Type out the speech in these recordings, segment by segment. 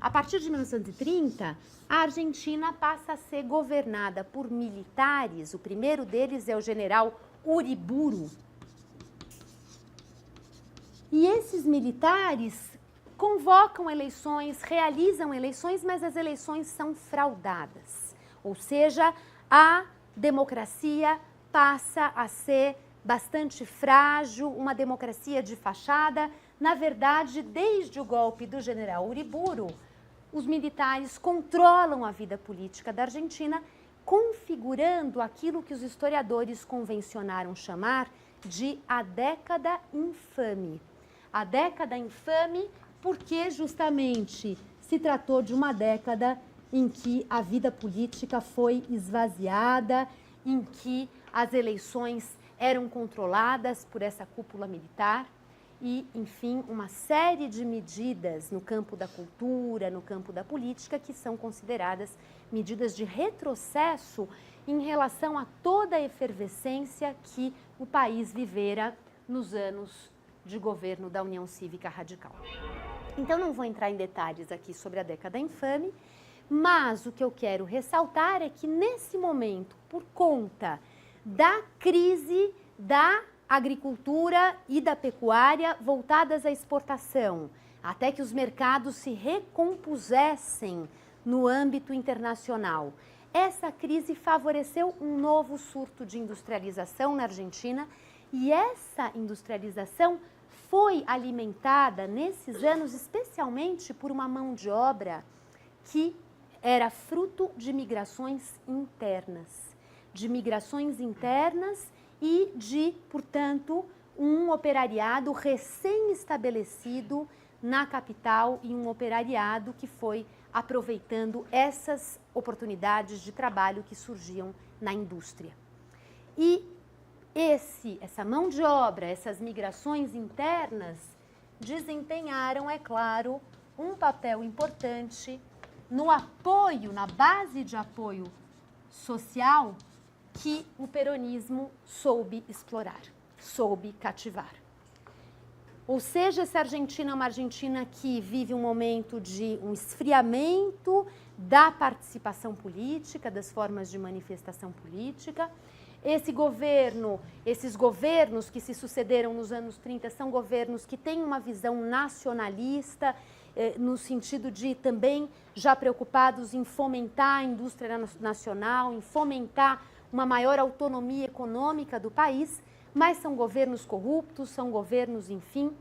A partir de 1930, a Argentina passa a ser governada por militares. O primeiro deles é o general Uriburu. E esses militares convocam eleições, realizam eleições, mas as eleições são fraudadas. Ou seja, a democracia passa a ser bastante frágil, uma democracia de fachada. Na verdade, desde o golpe do general Uriburu, os militares controlam a vida política da Argentina, configurando aquilo que os historiadores convencionaram chamar de a década infame. A década infame porque justamente se tratou de uma década em que a vida política foi esvaziada, em que as eleições eram controladas por essa cúpula militar e, enfim, uma série de medidas no campo da cultura, no campo da política, que são consideradas medidas de retrocesso em relação a toda a efervescência que o país vivera nos anos de governo da União Cívica Radical. Então, não vou entrar em detalhes aqui sobre a década infame, mas o que eu quero ressaltar é que, nesse momento, por conta da crise da agricultura e da pecuária voltadas à exportação, até que os mercados se recompusessem no âmbito internacional, essa crise favoreceu um novo surto de industrialização na Argentina e essa industrialização foi alimentada nesses anos especialmente por uma mão de obra que era fruto de migrações internas e de, portanto, um operariado recém-estabelecido na capital e um operariado que foi aproveitando essas oportunidades de trabalho que surgiam na indústria. E essa mão de obra, essas migrações internas, desempenharam, é claro, um papel importante no apoio, na base de apoio social que o peronismo soube explorar, soube cativar. Ou seja, essa Argentina é uma Argentina que vive um momento de um esfriamento da participação política, das formas de manifestação política. Esses governos que se sucederam nos anos 30 são governos que têm uma visão nacionalista, no sentido de também já preocupados em fomentar a indústria nacional, em fomentar uma maior autonomia econômica do país, mas são governos corruptos, são governos, enfim,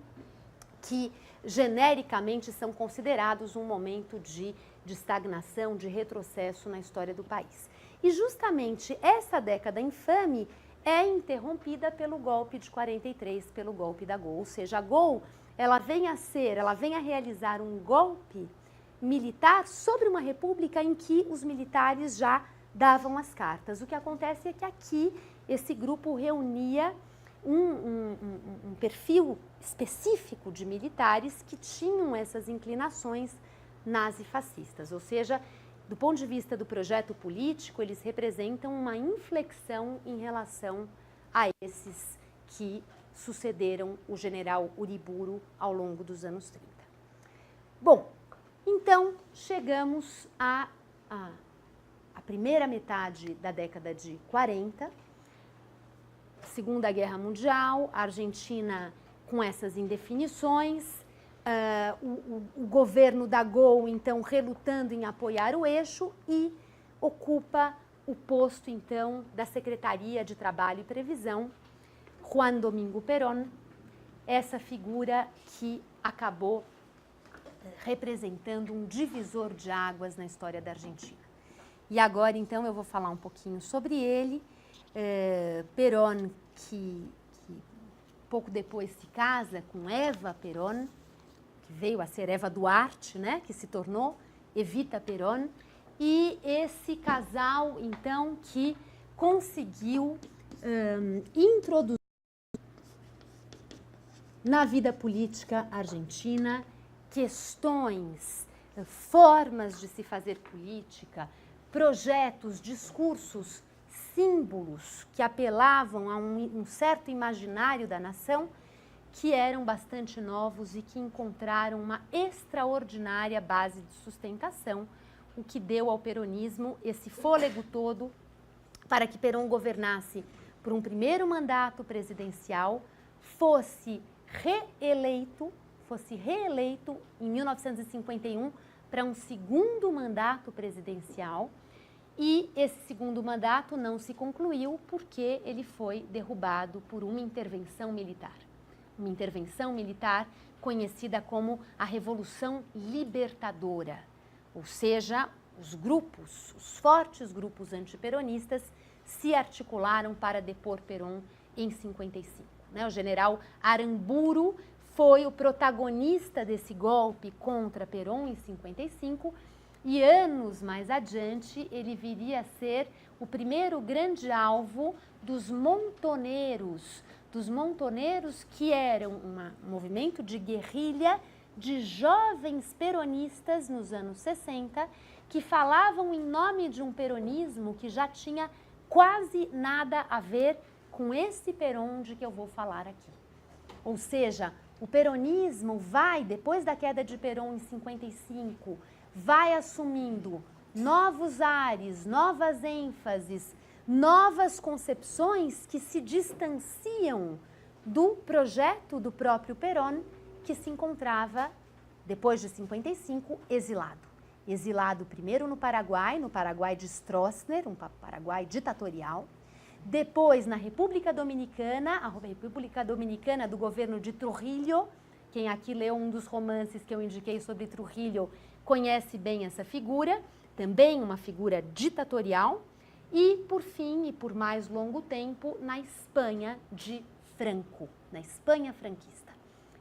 que genericamente são considerados um momento de estagnação, de retrocesso na história do país. E justamente essa década infame é interrompida pelo golpe de 43, pelo golpe da GOL. Ou seja, a GOL, ela vem a realizar um golpe militar sobre uma república em que os militares já davam as cartas. O que acontece é que aqui esse grupo reunia um perfil específico de militares que tinham essas inclinações nazifascistas, ou seja, do ponto de vista do projeto político, eles representam uma inflexão em relação a esses que sucederam o general Uriburu ao longo dos anos 30. Bom, então chegamos à primeira metade da década de 40, Segunda Guerra Mundial, a Argentina com essas indefinições, o governo da GOL, então, relutando em apoiar o eixo e ocupa o posto, então, da Secretaria de Trabalho e Previsão, Juan Domingo Perón, essa figura que acabou representando um divisor de águas na história da Argentina. E agora, então, eu vou falar um pouquinho sobre ele. Perón, que pouco depois se casa com Eva Perón, que veio a ser Eva Duarte, né, que se tornou Evita Perón, e esse casal, então, que conseguiu introduzir na vida política argentina questões, formas de se fazer política, projetos, discursos, símbolos que apelavam a um certo imaginário da nação que eram bastante novos e que encontraram uma extraordinária base de sustentação, o que deu ao peronismo esse fôlego todo para que Perón governasse por um primeiro mandato presidencial, fosse reeleito em 1951 para um segundo mandato presidencial, e esse segundo mandato não se concluiu porque ele foi derrubado por uma intervenção militar. Uma intervenção militar conhecida como a Revolução Libertadora, ou seja, os fortes grupos antiperonistas se articularam para depor Perón em 55. O general Aramburu foi o protagonista desse golpe contra Perón em 55 e anos mais adiante ele viria a ser o primeiro grande alvo dos montoneiros que eram um movimento de guerrilha de jovens peronistas nos anos 60 que falavam em nome de um peronismo que já tinha quase nada a ver com esse Perón de que eu vou falar aqui. Ou seja, o peronismo vai, depois da queda de Perón em 55, vai assumindo novos ares, novas ênfases, novas concepções que se distanciam do projeto do próprio Perón, que se encontrava, depois de 55, exilado. Exilado primeiro no Paraguai de Stroessner, um Paraguai ditatorial, depois na República Dominicana, a República Dominicana do governo de Trujillo. Quem aqui leu um dos romances que eu indiquei sobre Trujillo conhece bem essa figura, também uma figura ditatorial, e por fim, e por mais longo tempo, na Espanha de Franco, na Espanha franquista.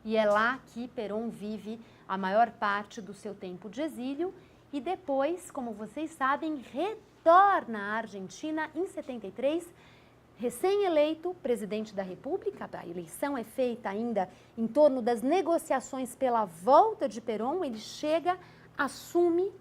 E é lá que Perón vive a maior parte do seu tempo de exílio e depois, como vocês sabem, retorna à Argentina em 73, recém-eleito presidente da República. A eleição é feita ainda em torno das negociações pela volta de Perón. Ele chega, assume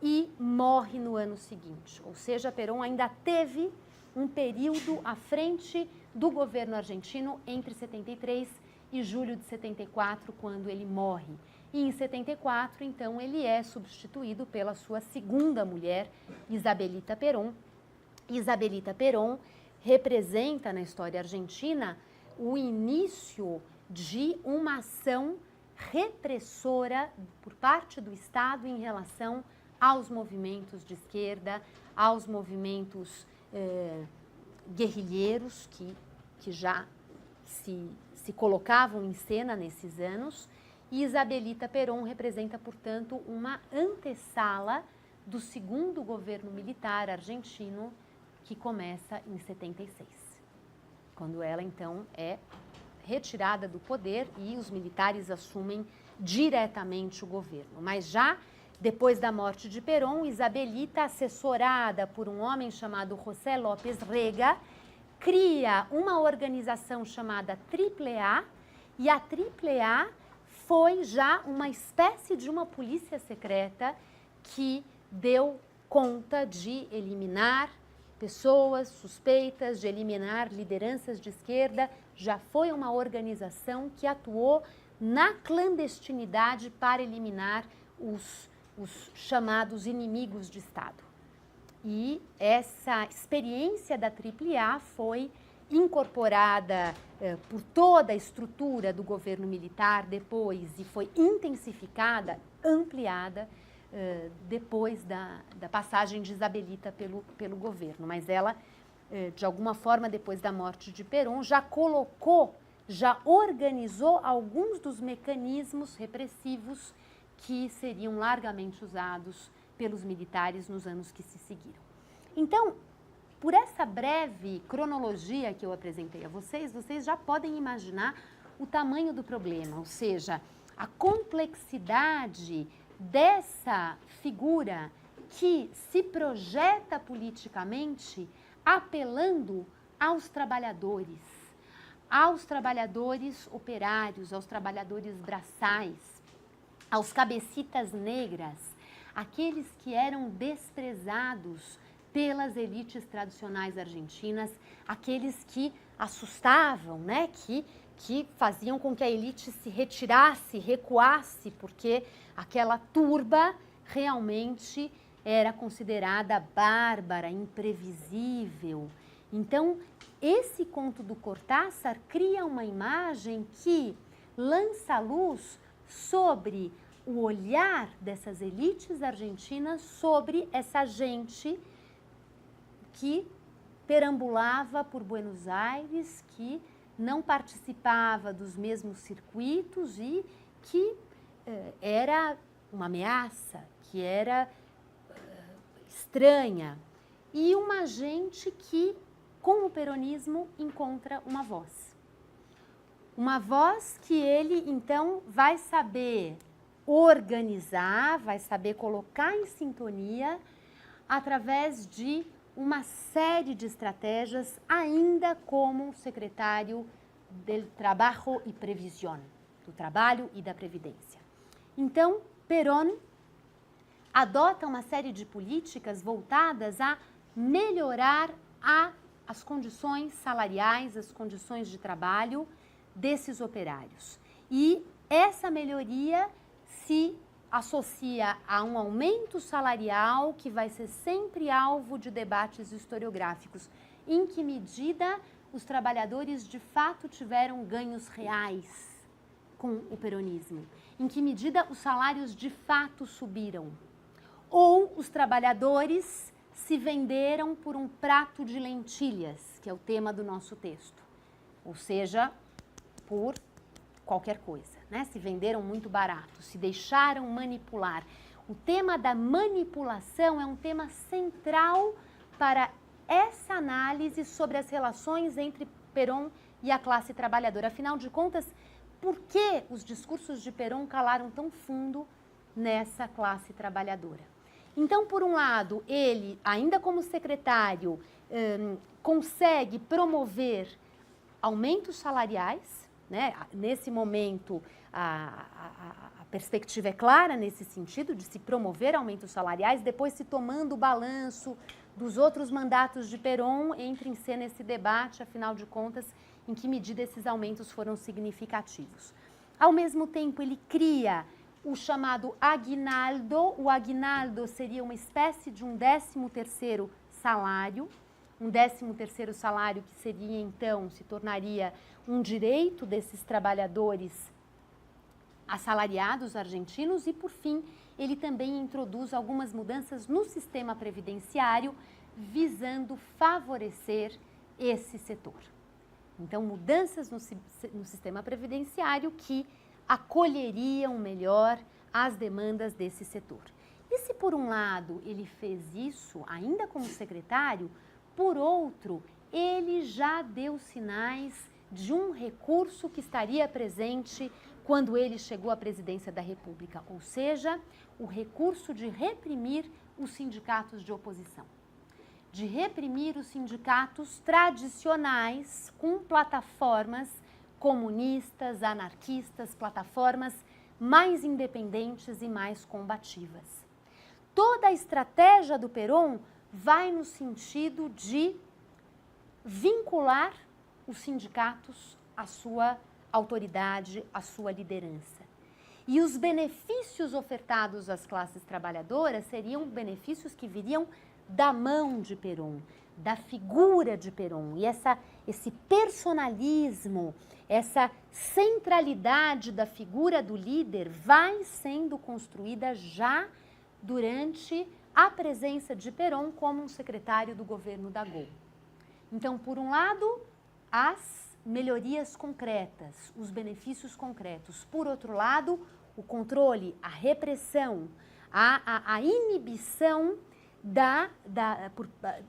e morre no ano seguinte. Ou seja, Perón ainda teve um período à frente do governo argentino entre 73 e julho de 74, quando ele morre. E em 74, então, ele é substituído pela sua segunda mulher, Isabelita Perón. Isabelita Perón representa na história argentina o início de uma ação repressora por parte do Estado em relação aos movimentos de esquerda, aos movimentos guerrilheiros que já se colocavam em cena nesses anos. E Isabelita Perón representa, portanto, uma antessala do segundo governo militar argentino, que começa em 76, quando ela, então, é retirada do poder e os militares assumem diretamente o governo. Mas já depois da morte de Perón, Isabelita, assessorada por um homem chamado José López Rega, cria uma organização chamada AAA, e a AAA foi já uma espécie de uma polícia secreta que deu conta de eliminar pessoas suspeitas, de eliminar lideranças de esquerda. Já foi uma organização que atuou na clandestinidade para eliminar os chamados inimigos de Estado. E essa experiência da AAA foi incorporada por toda a estrutura do governo militar depois e foi intensificada, ampliada depois da passagem de Isabelita pelo governo. Mas ela, de alguma forma, depois da morte de Perón, já organizou alguns dos mecanismos repressivos que seriam largamente usados pelos militares nos anos que se seguiram. Então, por essa breve cronologia que eu apresentei a vocês, vocês já podem imaginar o tamanho do problema, ou seja, a complexidade dessa figura que se projeta politicamente apelando aos trabalhadores operários, aos trabalhadores braçais, aos cabecitas negras, aqueles que eram desprezados pelas elites tradicionais argentinas, aqueles que assustavam, né, que faziam com que a elite se retirasse, recuasse, porque aquela turba realmente era considerada bárbara, imprevisível. Então, esse conto do Cortázar cria uma imagem que lança a luz sobre o olhar dessas elites argentinas sobre essa gente que perambulava por Buenos Aires, que não participava dos mesmos circuitos e que era uma ameaça, que era estranha. E uma gente que, com o peronismo, encontra uma voz. Uma voz que ele, então, vai saber organizar, vai saber colocar em sintonia através de uma série de estratégias, ainda como secretário do Trabalho e Previsión, do Trabalho e da Previdência. Então, Perón adota uma série de políticas voltadas a melhorar as condições salariais, as condições de trabalho desses operários. E essa melhoria se associa a um aumento salarial que vai ser sempre alvo de debates historiográficos. Em que medida os trabalhadores de fato tiveram ganhos reais com o peronismo? Em que medida os salários de fato subiram? Ou os trabalhadores se venderam por um prato de lentilhas, que é o tema do nosso texto, ou seja, por qualquer coisa, né? Se venderam muito barato, se deixaram manipular. O tema da manipulação é um tema central para essa análise sobre as relações entre Perón e a classe trabalhadora. Afinal de contas, por que os discursos de Perón calaram tão fundo nessa classe trabalhadora? Então, por um lado, ele, ainda como secretário, consegue promover aumentos salariais, né? Nesse momento, a perspectiva é clara nesse sentido, de se promover aumentos salariais, depois se tomando o balanço dos outros mandatos de Perón, entra em cena esse debate, afinal de contas, em que medida esses aumentos foram significativos. Ao mesmo tempo, ele cria o chamado aguinaldo. O aguinaldo seria uma espécie de um 13º salário, um 13º salário que seria, então, se tornaria um direito desses trabalhadores assalariados argentinos e, por fim, ele também introduz algumas mudanças no sistema previdenciário visando favorecer esse setor. Então, mudanças no sistema previdenciário que acolheriam melhor as demandas desse setor. E se, por um lado, ele fez isso, ainda como secretário, por outro, ele já deu sinais de um recurso que estaria presente quando ele chegou à presidência da República, ou seja, o recurso de reprimir os sindicatos de oposição, de reprimir os sindicatos tradicionais com plataformas comunistas, anarquistas, plataformas mais independentes e mais combativas. Toda a estratégia do Perón vai no sentido de vincular os sindicatos à sua autoridade, à sua liderança. E os benefícios ofertados às classes trabalhadoras seriam benefícios que viriam da mão de Perón, da figura de Perón. E esse personalismo, essa centralidade da figura do líder vai sendo construída já durante a presença de Perón como um secretário do governo da Gol. Então, por um lado, as melhorias concretas, os benefícios concretos. Por outro lado, o controle, a repressão, a inibição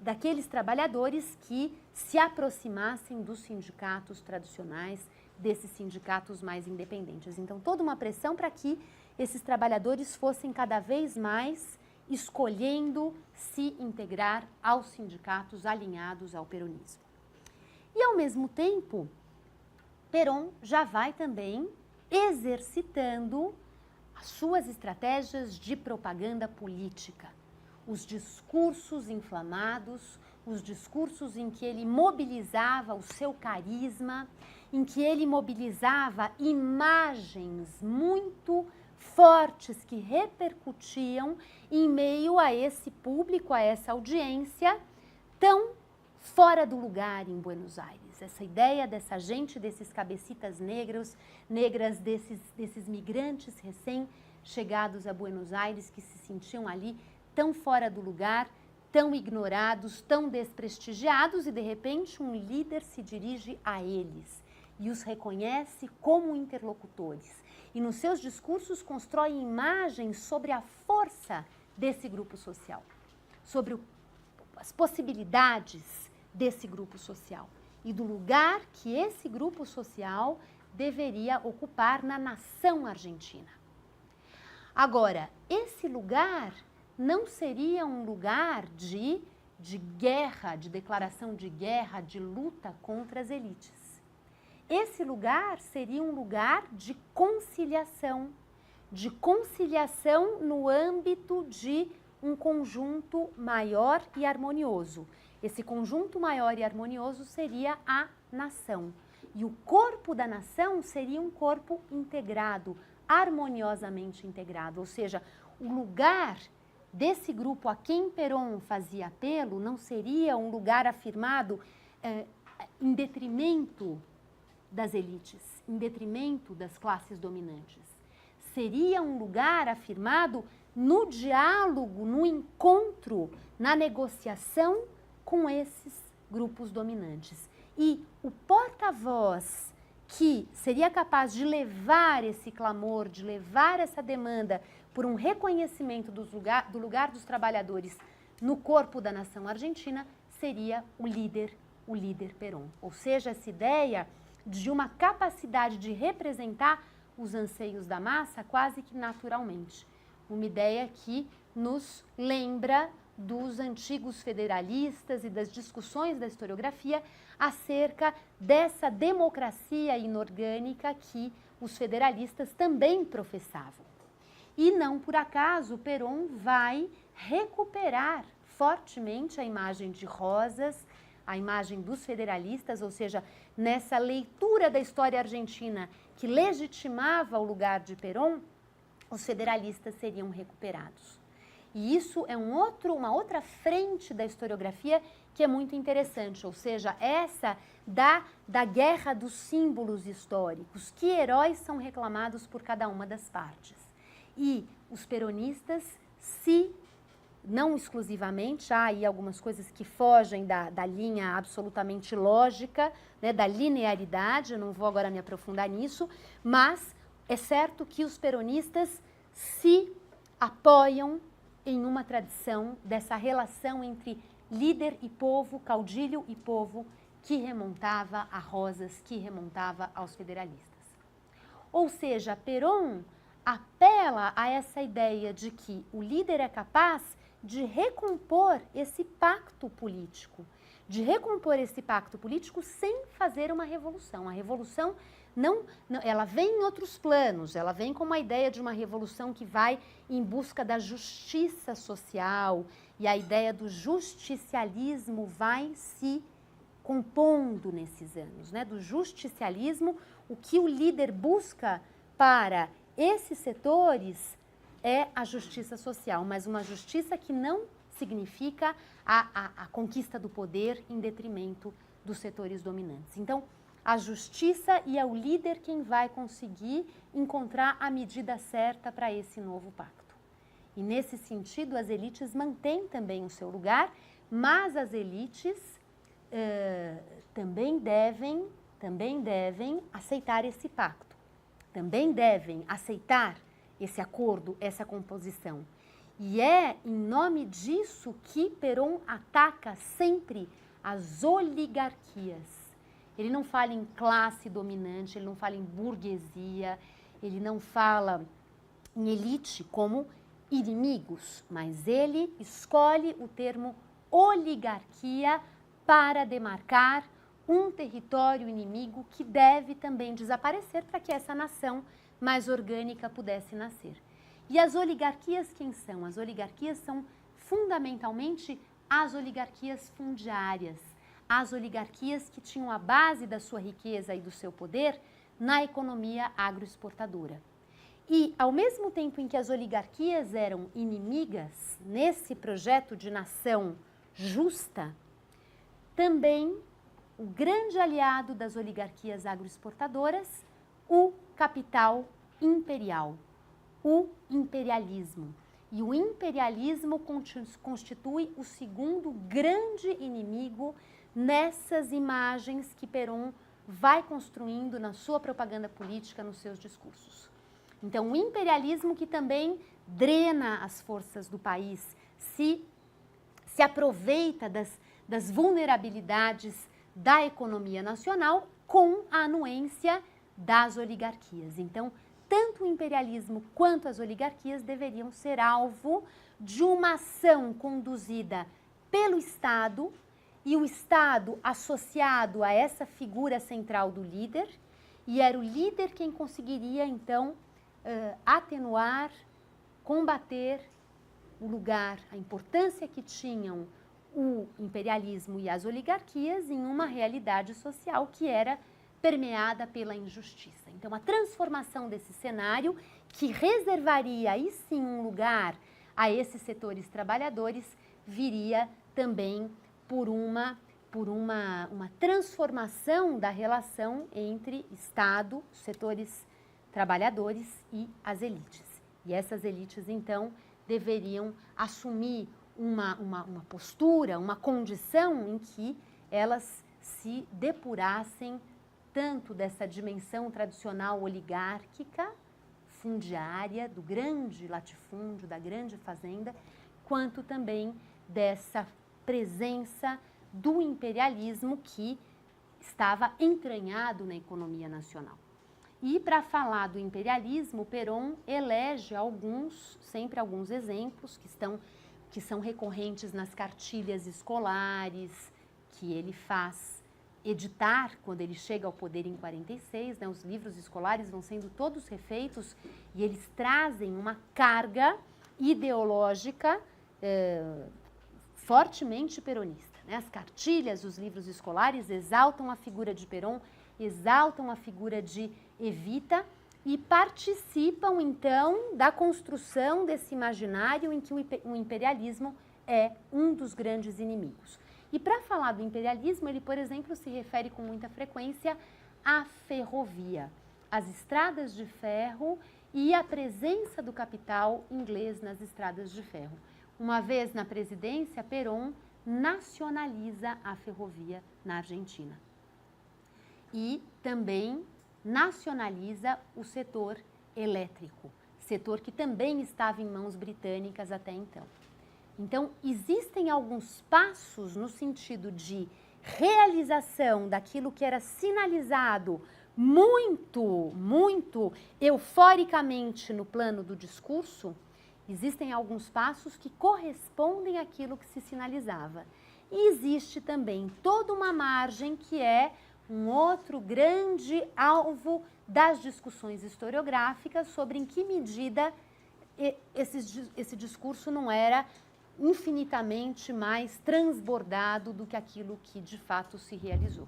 daqueles trabalhadores que se aproximassem dos sindicatos tradicionais, desses sindicatos mais independentes. Então, toda uma pressão para que esses trabalhadores fossem cada vez mais escolhendo se integrar aos sindicatos alinhados ao peronismo. E, ao mesmo tempo, Perón já vai também exercitando as suas estratégias de propaganda política, os discursos inflamados, os discursos em que ele mobilizava o seu carisma, em que ele mobilizava imagens muito fortes que repercutiam em meio a esse público, a essa audiência tão fora do lugar em Buenos Aires. Essa ideia dessa gente, desses cabecitas negras, desses migrantes recém-chegados a Buenos Aires, que se sentiam ali tão fora do lugar, tão ignorados, tão desprestigiados, e de repente um líder se dirige a eles e os reconhece como interlocutores. E nos seus discursos constrói imagens sobre a força desse grupo social, sobre as possibilidades desse grupo social e do lugar que esse grupo social deveria ocupar na nação argentina. Agora, esse lugar não seria um lugar de guerra, de declaração de guerra, de luta contra as elites. Esse lugar seria um lugar de conciliação no âmbito de um conjunto maior e harmonioso. Esse conjunto maior e harmonioso seria a nação. E o corpo da nação seria um corpo integrado, harmoniosamente integrado. Ou seja, o lugar desse grupo a quem Perón fazia apelo não seria um lugar afirmado em detrimento das elites, em detrimento das classes dominantes. Seria um lugar afirmado no diálogo, no encontro, na negociação com esses grupos dominantes. E o porta-voz que seria capaz de levar esse clamor, de levar essa demanda por um reconhecimento do lugar dos trabalhadores no corpo da nação argentina, seria o líder Perón. Ou seja, essa ideia de uma capacidade de representar os anseios da massa quase que naturalmente. Uma ideia que nos lembra dos antigos federalistas e das discussões da historiografia acerca dessa democracia inorgânica que os federalistas também professavam. E não por acaso Perón vai recuperar fortemente a imagem de Rosas, a imagem dos federalistas, ou seja, nessa leitura da história argentina que legitimava o lugar de Perón, os federalistas seriam recuperados. E isso é uma outra frente da historiografia que é muito interessante, ou seja, essa da guerra dos símbolos históricos, que heróis são reclamados por cada uma das partes. E os peronistas, não exclusivamente, há aí algumas coisas que fogem da linha absolutamente lógica, né, da linearidade, eu não vou agora me aprofundar nisso, mas é certo que os peronistas se apoiam em uma tradição dessa relação entre líder e povo, caudilho e povo, que remontava a Rosas, que remontava aos federalistas. Ou seja, Perón apela a essa ideia de que o líder é capaz de recompor esse pacto político, sem fazer uma revolução. A revolução não, ela vem em outros planos, ela vem com uma ideia de uma revolução que vai em busca da justiça social, e a ideia do justicialismo vai se compondo nesses anos, né? Do justicialismo, o que o líder busca para esses setores é a justiça social, mas uma justiça que não significa a conquista do poder em detrimento dos setores dominantes. Então, a justiça, e é o líder quem vai conseguir encontrar a medida certa para esse novo pacto. E nesse sentido, as elites mantêm também o seu lugar, mas as elites também devem aceitar esse pacto, também devem aceitar esse acordo, essa composição. E é em nome disso que Perón ataca sempre as oligarquias. Ele não fala em classe dominante, ele não fala em burguesia, ele não fala em elite como inimigos, mas ele escolhe o termo oligarquia para demarcar um território inimigo que deve também desaparecer para que essa nação mais orgânica pudesse nascer. E as oligarquias quem são? As oligarquias são fundamentalmente as oligarquias fundiárias, as oligarquias que tinham a base da sua riqueza e do seu poder na economia agroexportadora. E, ao mesmo tempo em que as oligarquias eram inimigas nesse projeto de nação justa, também o grande aliado das oligarquias agroexportadoras, o capital imperial, o imperialismo. E o imperialismo constitui o segundo grande inimigo nessas imagens que Perón vai construindo na sua propaganda política, nos seus discursos. Então, o imperialismo que também drena as forças do país, se aproveita das vulnerabilidades da economia nacional com a anuência das oligarquias. Então, tanto o imperialismo quanto as oligarquias deveriam ser alvo de uma ação conduzida pelo Estado, e o Estado associado a essa figura central do líder, e era o líder quem conseguiria, então, atenuar, combater o lugar, a importância que tinham o imperialismo e as oligarquias em uma realidade social que era permeada pela injustiça. Então, a transformação desse cenário, que reservaria aí sim um lugar a esses setores trabalhadores, viria também por uma transformação da relação entre Estado, setores trabalhadores e as elites. E essas elites, então, deveriam assumir uma postura, uma condição em que elas se depurassem tanto dessa dimensão tradicional oligárquica, fundiária, do grande latifúndio, da grande fazenda, quanto também dessa presença do imperialismo que estava entranhado na economia nacional. E para falar do imperialismo, Perón elege sempre alguns exemplos que são recorrentes nas cartilhas escolares que ele faz editar quando ele chega ao poder em 46, né? Os livros escolares vão sendo todos refeitos e eles trazem uma carga ideológica fortemente peronista, né? As cartilhas, os livros escolares exaltam a figura de Perón, exaltam a figura de Evita e participam, então, da construção desse imaginário em que o imperialismo é um dos grandes inimigos. E para falar do imperialismo, ele, por exemplo, se refere com muita frequência à ferrovia, às estradas de ferro e à presença do capital inglês nas estradas de ferro. Uma vez na presidência, Perón nacionaliza a ferrovia na Argentina. E também nacionaliza o setor elétrico, setor que também estava em mãos britânicas até então. Então, existem alguns passos no sentido de realização daquilo que era sinalizado muito euforicamente no plano do discurso. Existem alguns passos que correspondem àquilo que se sinalizava. E existe também toda uma margem que é um outro grande alvo das discussões historiográficas sobre em que medida esse discurso não era infinitamente mais transbordado do que aquilo que de fato se realizou.